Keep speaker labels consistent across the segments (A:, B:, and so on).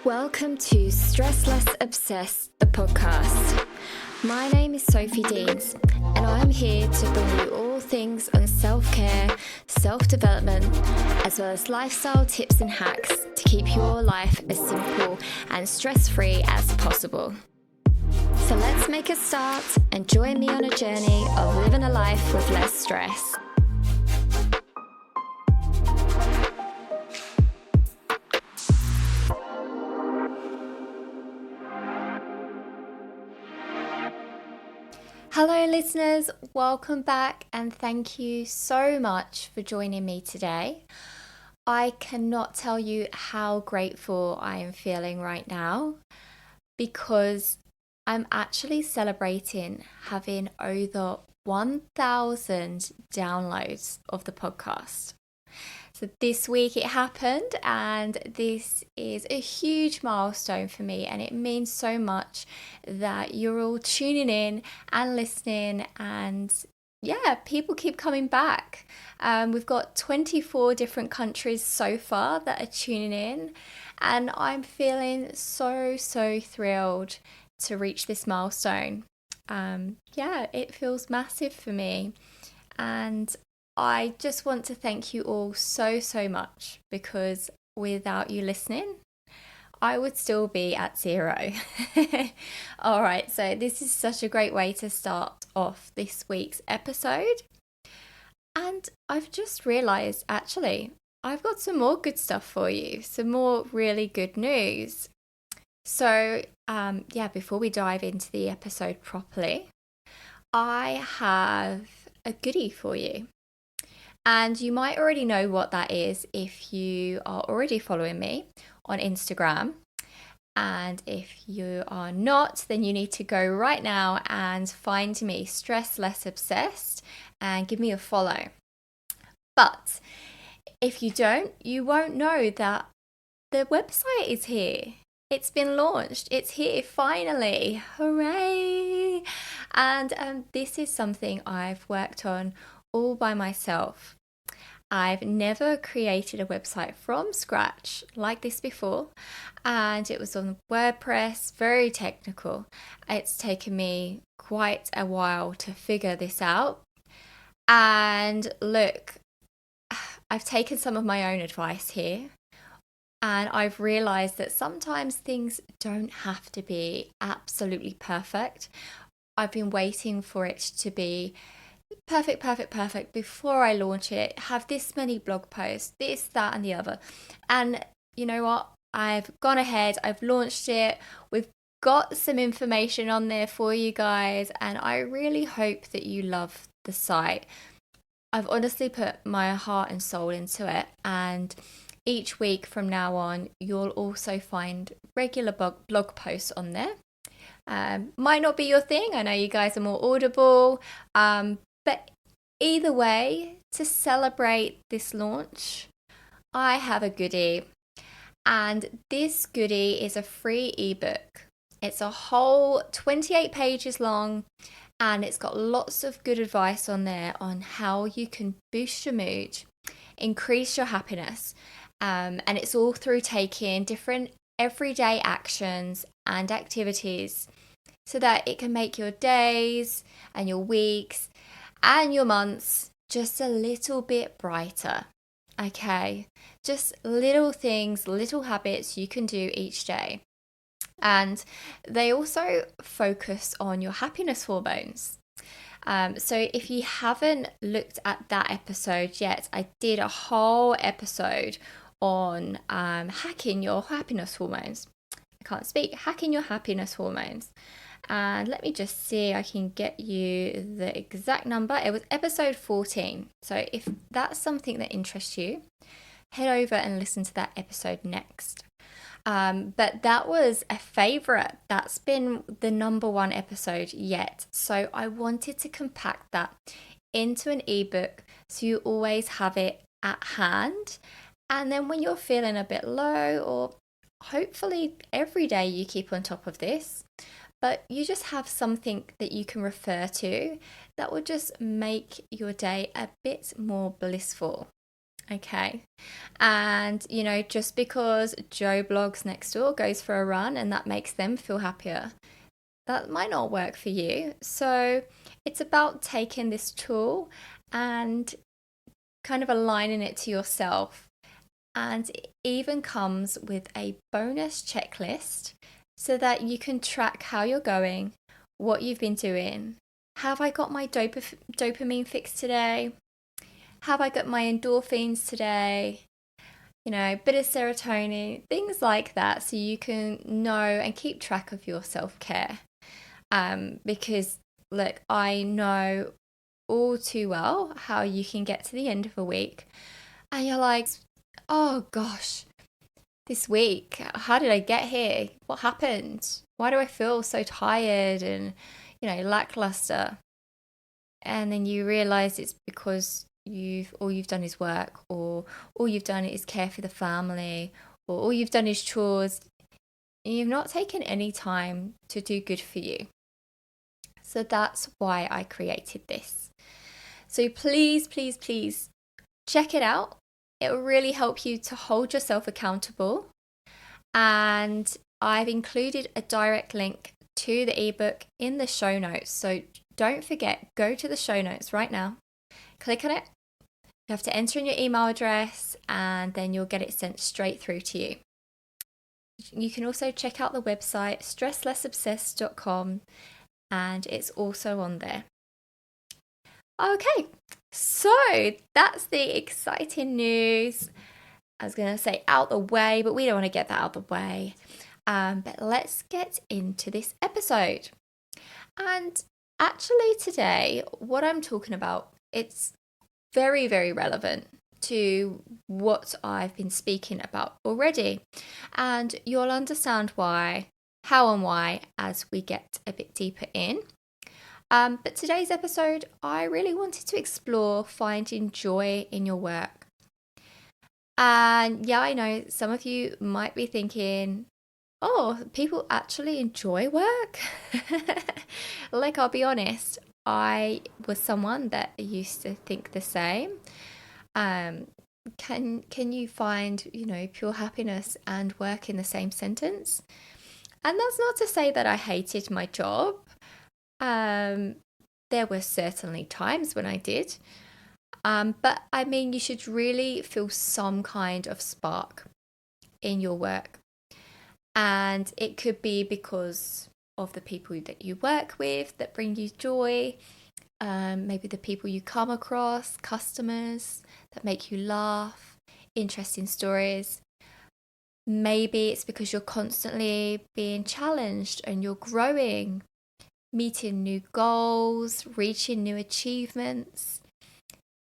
A: Welcome to Stress Less Obsessed, the podcast. My name is Sophie Deans, and I'm here to bring you all things on self-care, self-development, as well as lifestyle tips and hacks to keep your life as simple and stress-free as possible. So let's make a start and join me on a journey of living a life with less stress. Hello listeners, welcome back and thank you so much for joining me today. I cannot tell you how grateful I am feeling right now because I'm actually celebrating having over 1,000 downloads of the podcast. So this week it happened, and this is a huge milestone for me, and it means so much that you're all tuning in and listening, and people keep coming back. We've got 24 different countries so far that are tuning in, and I'm feeling so thrilled to reach this milestone. It feels massive for me, and I just want to thank you all so much, because without you listening, I would still be at zero. All right, so this is such a great way to start off this week's episode. And I've just realized, actually, I've got some more good stuff for you, some more really good news. So, before we dive into the episode properly, I have a goodie for you. And you might already know what that is if you are already following me on Instagram. And if you are not, then you need to go right now and find me, Stress Less Obsessed, and give me a follow. But if you don't, you won't know that the website is here. It's been launched. It's here finally. Hooray! And this is something I've worked on all by myself. I've never created a website from scratch like this before, and it was on WordPress, very technical. It's taken me quite a while to figure this out. And look, I've taken some of my own advice here, and I've realized that sometimes things don't have to be absolutely perfect. I've been waiting for it to be perfect before I launch it, have this many blog posts, this, that and the other. And you know what? I've gone ahead, I've launched it, we've got some information on there for you guys, and I really hope that you love the site. I've honestly put my heart and soul into it, and each week from now on, you'll also find regular blog posts on there. Might not be your thing, I know you guys are more audible, but either way, to celebrate this launch, I have a goodie. And this goodie is a free ebook. It's a whole 28 pages long, and it's got lots of good advice on there on how you can boost your mood, increase your happiness. And it's all through taking different everyday actions and activities so that it can make your days and your weeks and your months just a little bit brighter. Okay, just little things, little habits you can do each day. And they also focus on your happiness hormones. So if you haven't looked at that episode yet, I did a whole episode on hacking your happiness hormones. I can't speak. Hacking your happiness hormones. And let me just see, I can get you the exact number. It was episode 14. So if that's something that interests you, head over and listen to that episode next. But that was a favorite. That's been the number one episode yet. So I wanted to compact that into an ebook so you always have it at hand. And then when you're feeling a bit low, or hopefully every day you keep on top of this, but you just have something that you can refer to that will just make your day a bit more blissful. Okay. And, just because Joe blogs next door goes for a run and that makes them feel happier, that might not work for you. So it's about taking this tool and kind of aligning it to yourself. And it even comes with a bonus checklist so that you can track how you're going, what you've been doing. Have I got my dopamine fix today? Have I got my endorphins today? Bit of serotonin, things like that, so you can know and keep track of your self-care. Because, look, I know all too well how you can get to the end of a week and you're like, oh gosh, this week, how did I get here? What happened? Why do I feel so tired and, lackluster? And then you realize it's because all you've done is work, or all you've done is care for the family, or all you've done is chores. You've not taken any time to do good for you. So that's why I created this. So please, please, please check it out. It will really help you to hold yourself accountable. And I've included a direct link to the ebook in the show notes. So don't forget, go to the show notes right now, click on it. You have to enter in your email address and then you'll get it sent straight through to you. You can also check out the website stresslessobsessed.com and it's also on there. Okay, so that's the exciting news. I was going to say out the way, but we don't want to get that out the way. But let's get into this episode. And actually today, what I'm talking about, it's very, very relevant to what I've been speaking about already. And you'll understand how and why as we get a bit deeper in. But today's episode, I really wanted to explore finding joy in your work. And yeah, I know some of you might be thinking, oh, people actually enjoy work? Like, I'll be honest, I was someone that used to think the same. Can you find, pure happiness and work in the same sentence? And that's not to say that I hated my job. There were certainly times when I did. But I mean, you should really feel some kind of spark in your work. And it could be because of the people that you work with that bring you joy. Maybe the people you come across, customers that make you laugh, interesting stories. Maybe it's because you're constantly being challenged and you're growing, meeting new goals, reaching new achievements.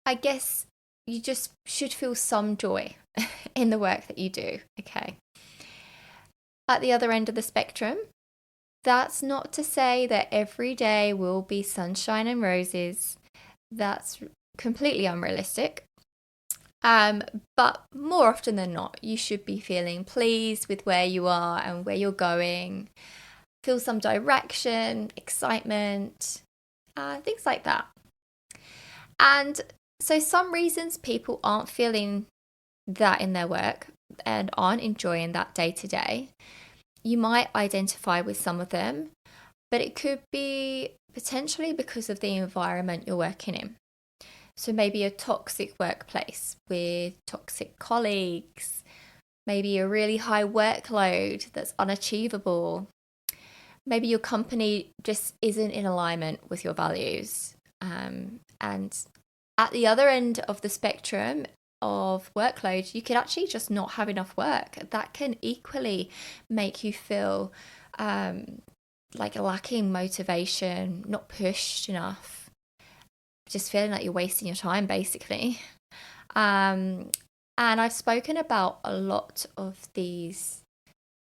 A: I guess you just should feel some joy in the work that you do, okay? At the other end of the spectrum, that's not to say that every day will be sunshine and roses. That's completely unrealistic. But more often than not, you should be feeling pleased with where you are and where you're going. Feel some direction, excitement, things like that. And so some reasons people aren't feeling that in their work and aren't enjoying that day to day, you might identify with some of them, but it could be potentially because of the environment you're working in. So maybe a toxic workplace with toxic colleagues, maybe a really high workload that's unachievable. Maybe your company just isn't in alignment with your values. And at the other end of the spectrum of workload, you could actually just not have enough work. That can equally make you feel like lacking motivation, not pushed enough, just feeling like you're wasting your time, basically. And I've spoken about a lot of these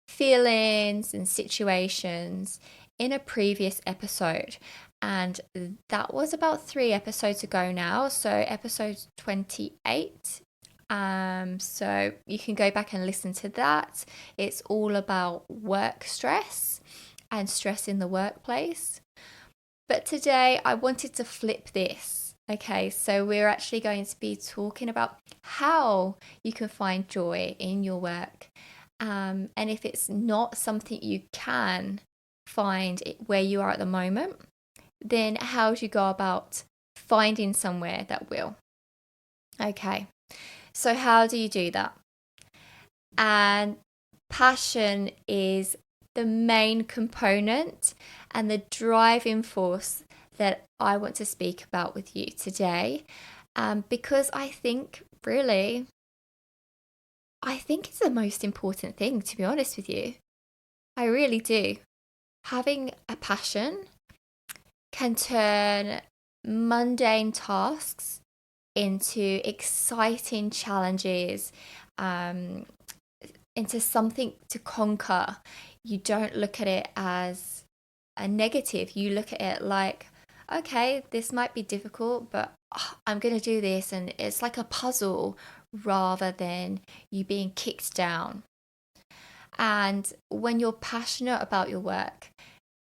A: feelings and situations in a previous episode. And that was about 3 episodes ago now. So episode 28. So you can go back and listen to that. It's all about work stress and stress in the workplace. But today I wanted to flip this Okay, so we're actually going to be talking about how you can find joy in your work. And if it's not something you can find where you are at the moment, then how do you go about finding somewhere that will? Okay, so how do you do that? And passion is the main component and the driving force that I want to speak about with you today. Because I think it's the most important thing, to be honest with you. I really do. Having a passion can turn mundane tasks into exciting challenges, um, into something to conquer. You don't look at it as a negative. You look at it like, okay, this might be difficult, but I'm going to do this. And it's like a puzzle rather than you being kicked down. And when you're passionate about your work,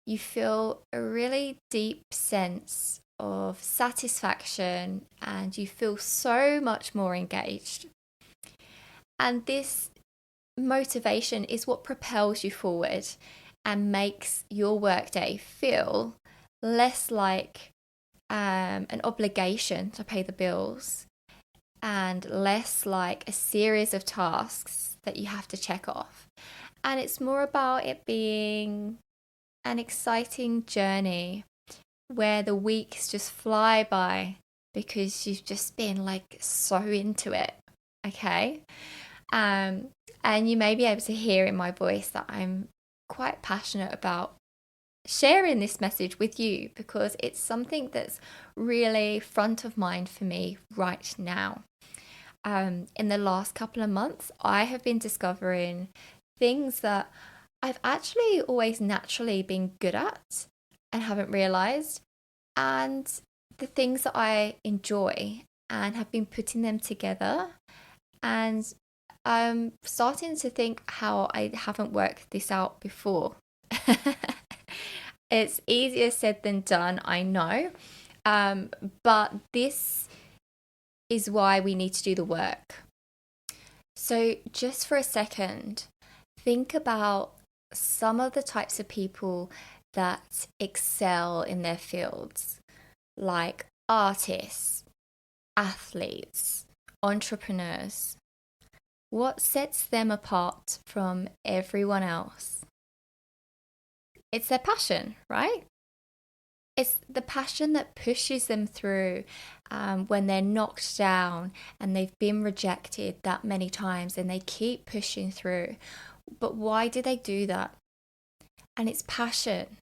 A: you feel a really deep sense of satisfaction and you feel so much more engaged. And this motivation is what propels you forward and makes your workday feel less like an obligation to pay the bills and less like a series of tasks that you have to check off. And it's more about it being an exciting journey where the weeks just fly by because you've just been like so into it. Okay. Um, and you may be able to hear in my voice that I'm quite passionate about sharing this message with you because it's something that's really front of mind for me right now. In the last couple of months, I have been discovering things that I've actually always naturally been good at and haven't realized, and the things that I enjoy and have been putting them together. And I'm starting to think how I haven't worked this out before. It's easier said than done, I know. But this is why we need to do the work. So, just for a second, think about some of the types of people that excel in their fields, like artists, athletes, entrepreneurs. What sets them apart from everyone else? It's their passion, right? It's the passion that pushes them through when they're knocked down and they've been rejected that many times and they keep pushing through. But why do they do that? And it's passion.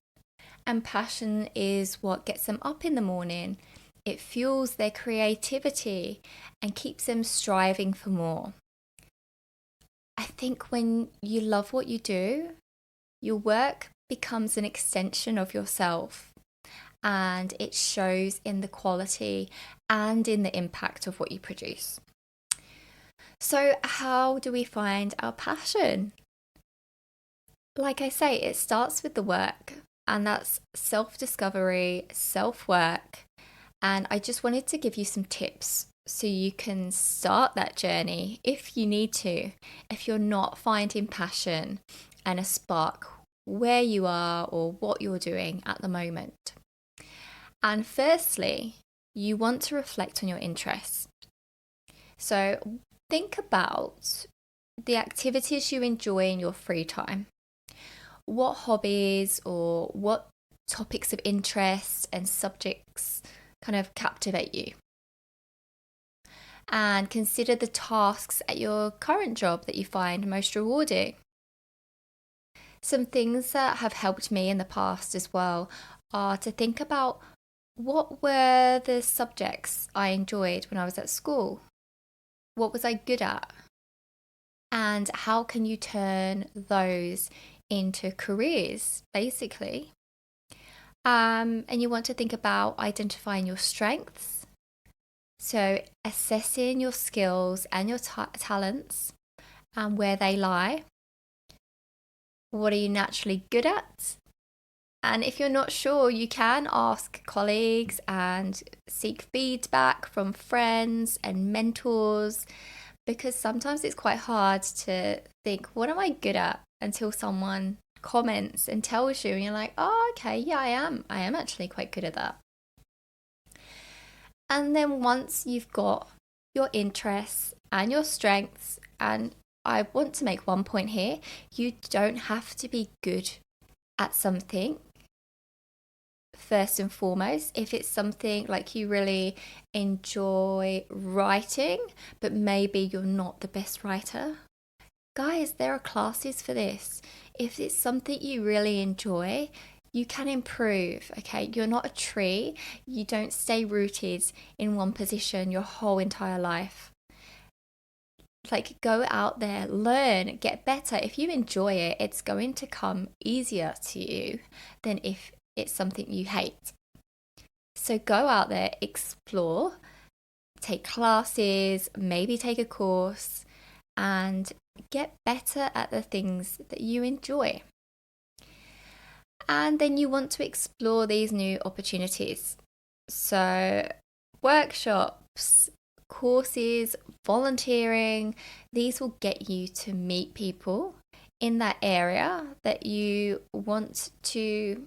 A: And passion is what gets them up in the morning. It fuels their creativity and keeps them striving for more. I think when you love what you do, your work becomes an extension of yourself and it shows in the quality and in the impact of what you produce. So, how do we find our passion? Like I say, it starts with the work, and that's self discovery, self work. And I just wanted to give you some tips so you can start that journey if you need to, if you're not finding passion and a spark where you are or what you're doing at the moment. And firstly, you want to reflect on your interests. So think about the activities you enjoy in your free time. What hobbies or what topics of interest and subjects kind of captivate you? And consider the tasks at your current job that you find most rewarding. Some things that have helped me in the past as well are to think about what were the subjects I enjoyed when I was at school? What was I good at? And how can you turn those into careers, basically? And you want to think about identifying your strengths. So, assessing your skills and your talents and where they lie. What are you naturally good at? And if you're not sure, you can ask colleagues and seek feedback from friends and mentors, because sometimes it's quite hard to think, what am I good at, until someone comments and tells you, and you're like, oh, okay, yeah, I am actually quite good at that. And then once you've got your interests and your strengths, and I want to make one point here, you don't have to be good at something first and foremost. If it's something like you really enjoy writing, but maybe you're not the best writer, guys, there are classes for this. If it's something you really enjoy, you can improve, okay? You're not a tree. You don't stay rooted in one position your whole entire life. Like, go out there, learn, get better. If you enjoy it, it's going to come easier to you than if it's something you hate. So go out there, explore, take classes, maybe take a course, and get better at the things that you enjoy. And then you want to explore these new opportunities. So, workshops, courses, volunteering, these will get you to meet people in that area that you want to,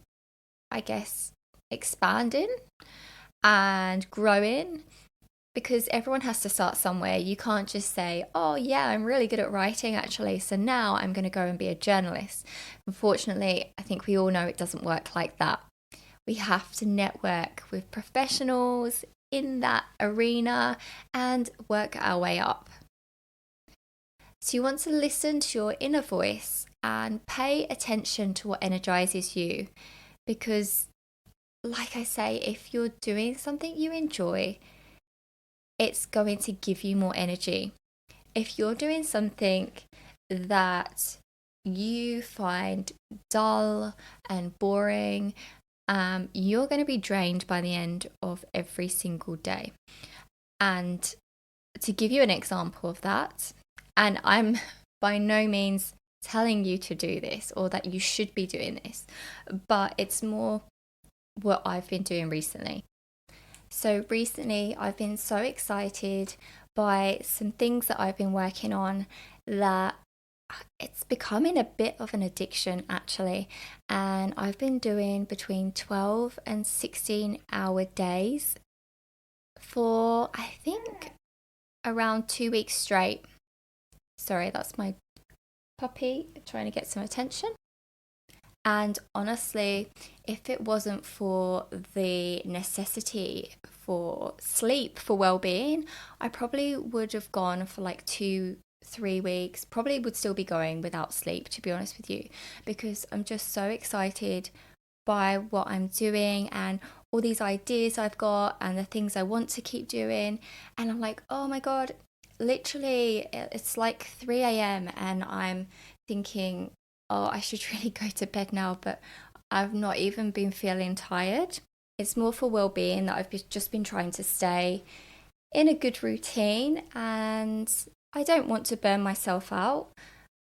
A: I guess, expand in and grow in, because everyone has to start somewhere. You can't just say, oh, yeah, I'm really good at writing actually, so now I'm going to go and be a journalist. Unfortunately, I think we all know it doesn't work like that. We have to network with professionals in that arena and work our way up. So you want to listen to your inner voice and pay attention to what energizes you, because, like I say, if you're doing something you enjoy, it's going to give you more energy. If you're doing something that you find dull and boring, you're going to be drained by the end of every single day. And to give you an example of that, and I'm by no means telling you to do this or that you should be doing this, but it's more what I've been doing recently. So recently I've been so excited by some things that I've been working on that it's becoming a bit of an addiction actually. And I've been doing between 12 and 16-hour days for, I think, around 2 weeks straight. Sorry, that's my puppy trying to get some attention. And honestly, if it wasn't for the necessity for sleep, for well-being, I probably would have gone for like 2-3 weeks. Probably would still be going without sleep, to be honest with you, because I'm just so excited by what I'm doing and all these ideas I've got and the things I want to keep doing. And I'm like, oh my God, literally, it's like 3 a.m. and I'm thinking, oh, I should really go to bed now, but I've not even been feeling tired. It's more for well-being that I've just been trying to stay in a good routine, and I don't want to burn myself out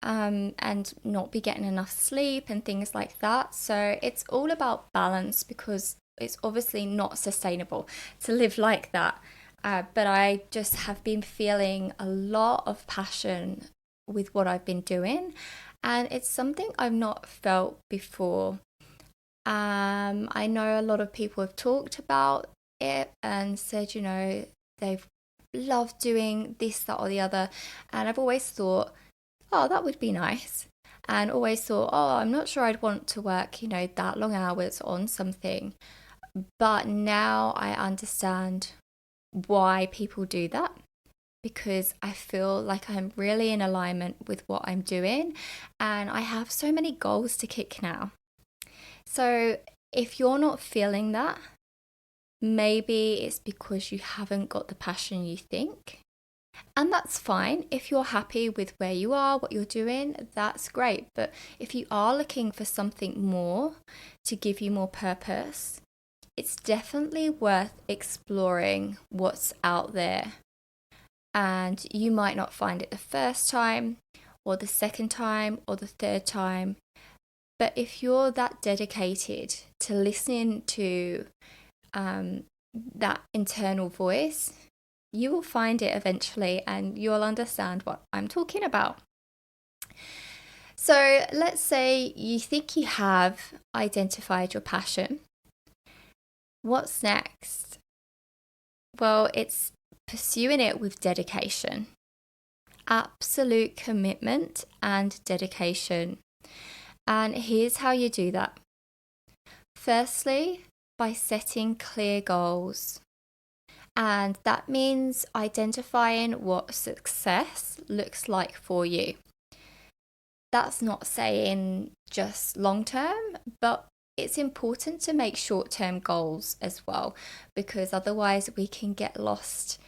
A: and not be getting enough sleep and things like that. So it's all about balance, because it's obviously not sustainable to live like that. But I just have been feeling a lot of passion with what I've been doing, and it's something I've not felt before. I know a lot of people have talked about it and said, they've loved doing this, that, or the other. And I've always thought, oh, that would be nice. And always thought, oh, I'm not sure I'd want to work, that long hours on something. But now I understand why people do that, because I feel like I'm really in alignment with what I'm doing, and I have so many goals to kick now. So if you're not feeling that, maybe it's because you haven't got the passion you think. And that's fine. If you're happy with where you are, what you're doing, that's great. But if you are looking for something more to give you more purpose, it's definitely worth exploring what's out there. And you might not find it the first time, or the second time, or the third time. But if you're that dedicated to listening to that internal voice, you will find it eventually and you'll understand what I'm talking about. So let's say you think you have identified your passion. What's next? Well, it's pursuing it with dedication, absolute commitment and dedication. And here's how you do that. Firstly, by setting clear goals. And that means identifying what success looks like for you. That's not saying just long term, but it's important to make short term goals as well, because otherwise we can get lost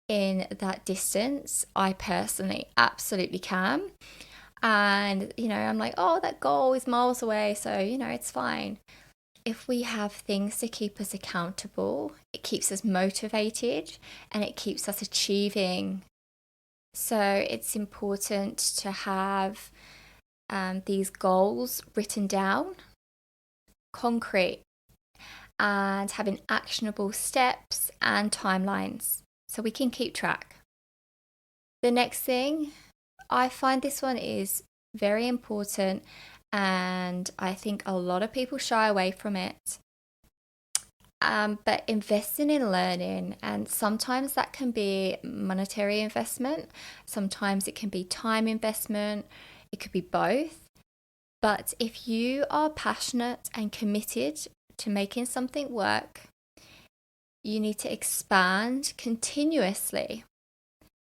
A: in that distance. I personally absolutely can. And, I'm like, oh, that goal is miles away. So, it's fine. If we have things to keep us accountable, it keeps us motivated and it keeps us achieving. So it's important to have these goals written down, concrete, and having actionable steps and timelines so we can keep track. The next thing, I find this one is very important, and I think a lot of people shy away from it. But investing in learning, and sometimes that can be monetary investment, sometimes it can be time investment, it could be both. But if you are passionate and committed to making something work, you need to expand continuously,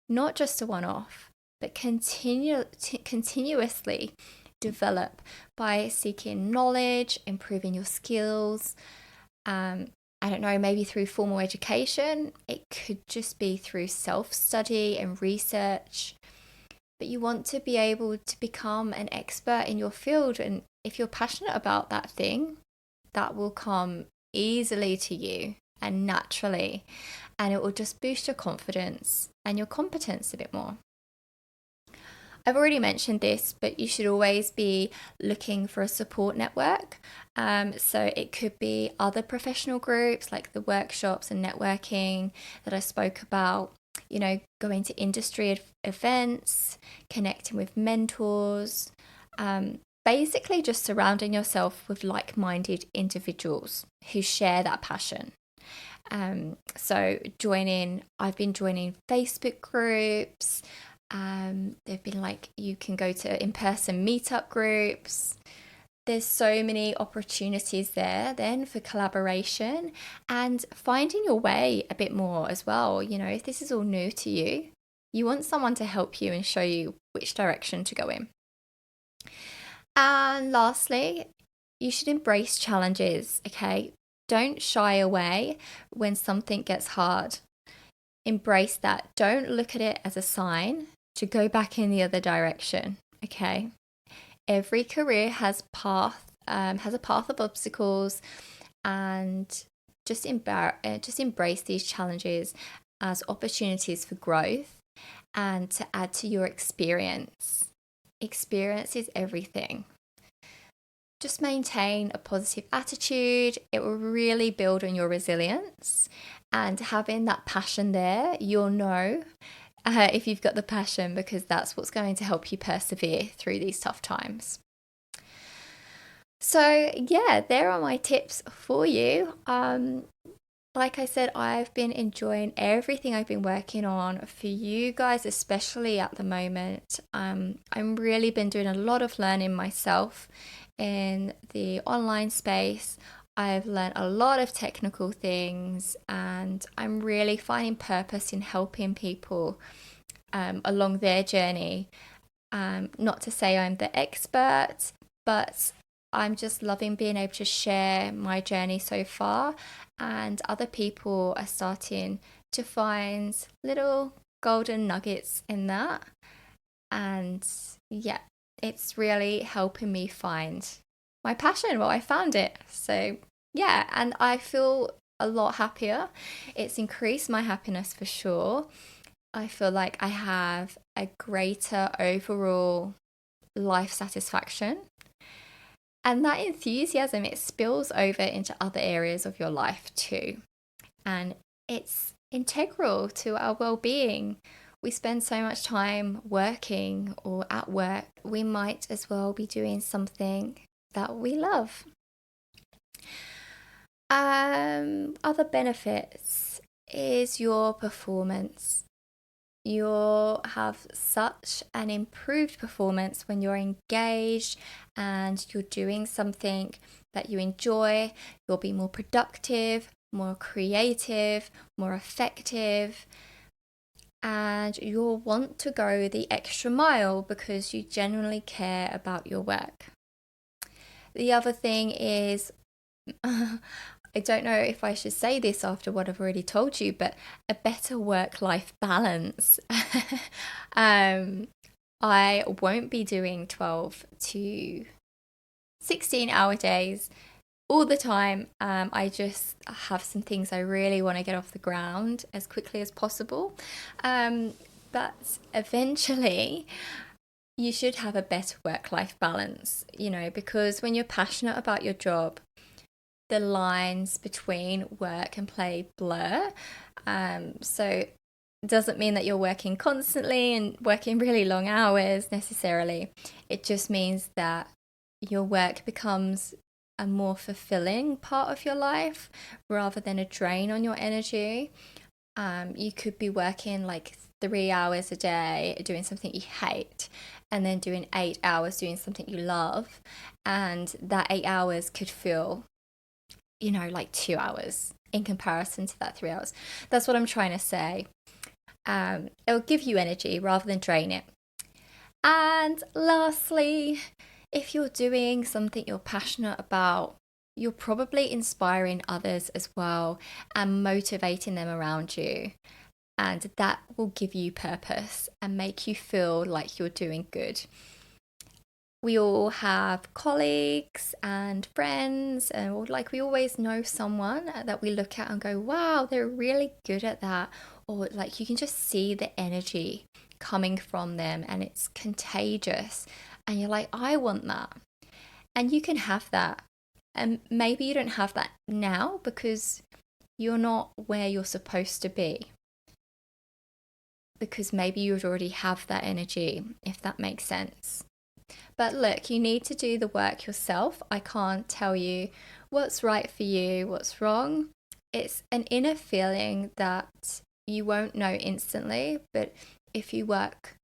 A: not just a one-off, but continuously develop by seeking knowledge, improving your skills. I don't know, maybe through formal education. It could just be through self-study and research. But you want to be able to become an expert in your field. And if you're passionate about that thing, that will come easily to you and naturally. And it will just boost your confidence and your competence a bit more. I've already mentioned this, but you should always be looking for a support network. So it could be other professional groups like the workshops and networking that I spoke about, going to industry events, connecting with mentors, basically just surrounding yourself with like-minded individuals who share that passion. So I've been joining Facebook groups. They've been like, you can go to in-person meetup groups. There's so many opportunities there then for collaboration and finding your way a bit more as well. If this is all new to you, you want someone to help you and show you which direction to go in. And lastly, you should embrace challenges, okay? Don't shy away when something gets hard. Embrace that. Don't look at it as a sign to go back in the other direction, okay? Every career has a path of obstacles, and just embrace these challenges as opportunities for growth and to add to your experience. Experience is everything. Just maintain a positive attitude. It will really build on your resilience, and having that passion there, you'll know if you've got the passion, because that's what's going to help you persevere through these tough times. So yeah, there are my tips for you. Like I said, I've been enjoying everything I've been working on for you guys, especially at the moment. I've really been doing a lot of learning myself in the online space. I've learned a lot of technical things, and I'm really finding purpose in helping people along their journey. Not to say I'm the expert, but I'm just loving being able to share my journey so far, and other people are starting to find little golden nuggets in that. And yeah, it's really helping me find my passion. Well, I found it. So yeah, and I feel a lot happier. It's increased my happiness for sure. I feel like I have a greater overall life satisfaction. And that enthusiasm, it spills over into other areas of your life too. And it's integral to our well-being. We spend so much time working or at work, we might as well be doing something that we love. Other benefits is your performance. You'll have such an improved performance when you're engaged and you're doing something that you enjoy. You'll be more productive, more creative, more effective, and you'll want to go the extra mile because you genuinely care about your work. The other thing is, I don't know if I should say this after what I've already told you, but a better work-life balance. I won't be doing 12 to 16-hour days all the time. I just have some things I really want to get off the ground as quickly as possible. But eventually, you should have a better work-life balance, because when you're passionate about your job, the lines between work and play blur. So it doesn't mean that you're working constantly and working really long hours necessarily. It just means that your work becomes a more fulfilling part of your life rather than a drain on your energy. You could be working like 3 hours a day doing something you hate and then doing 8 hours doing something you love, and that 8 hours could feel like 2 hours in comparison to that 3 hours. That's what I'm trying to say. It'll give you energy rather than drain it. And lastly, if you're doing something you're passionate about, you're probably inspiring others as well and motivating them around you. And that will give you purpose and make you feel like you're doing good. We all have colleagues and friends, and we always know someone that we look at and go, wow, they're really good at that. Or you can just see the energy coming from them and it's contagious. And you're like, I want that. And you can have that. And maybe you don't have that now because you're not where you're supposed to be. Because maybe you would already have that energy, if that makes sense. But look, you need to do the work yourself. I can't tell you what's right for you, what's wrong. It's an inner feeling that you won't know instantly, but if you work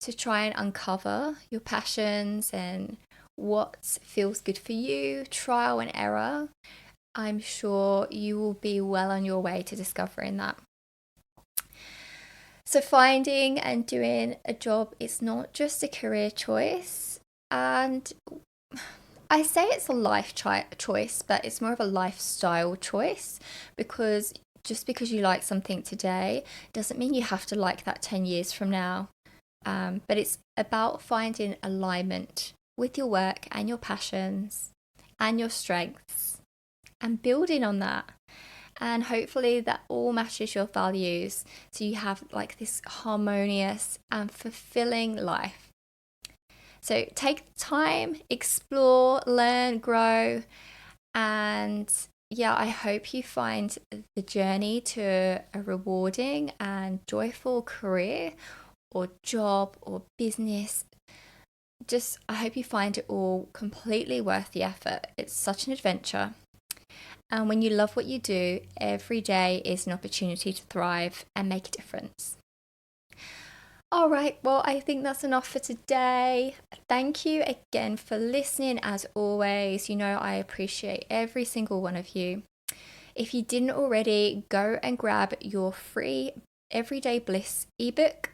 A: to try and uncover your passions and what feels good for you, trial and error, I'm sure you will be well on your way to discovering that. So finding and doing a job is not just a career choice. And I say it's a life choice, but it's more of a lifestyle choice, because just because you like something today doesn't mean you have to like that 10 years from now. But it's about finding alignment with your work and your passions and your strengths and building on that. And hopefully that all matches your values, so you have this harmonious and fulfilling life. So take time, explore, learn, grow, and I hope you find the journey to a rewarding and joyful career or job or business. I hope you find it all completely worth the effort. It's such an adventure. And when you love what you do, every day is an opportunity to thrive and make a difference. All right, well, I think that's enough for today. Thank you again for listening. As always, I appreciate every single one of you. If you didn't already, go and grab your free Everyday Bliss ebook.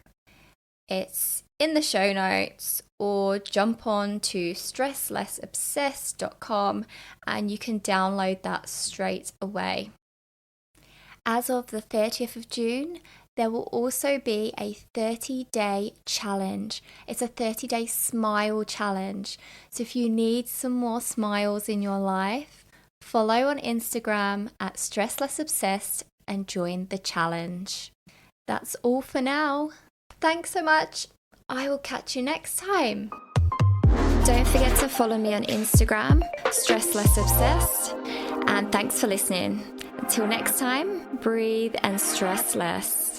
A: It's in the show notes, or jump on to stresslessobsessed.com and you can download that straight away. As of the 30th of June, there will also be a 30-day challenge. It's a 30-day smile challenge. So if you need some more smiles in your life, follow on Instagram at stresslessobsessed and join the challenge. That's all for now. Thanks so much. I will catch you next time. Don't forget to follow me on Instagram, Stress Less Obsessed. And thanks for listening. Until next time, breathe and stress less.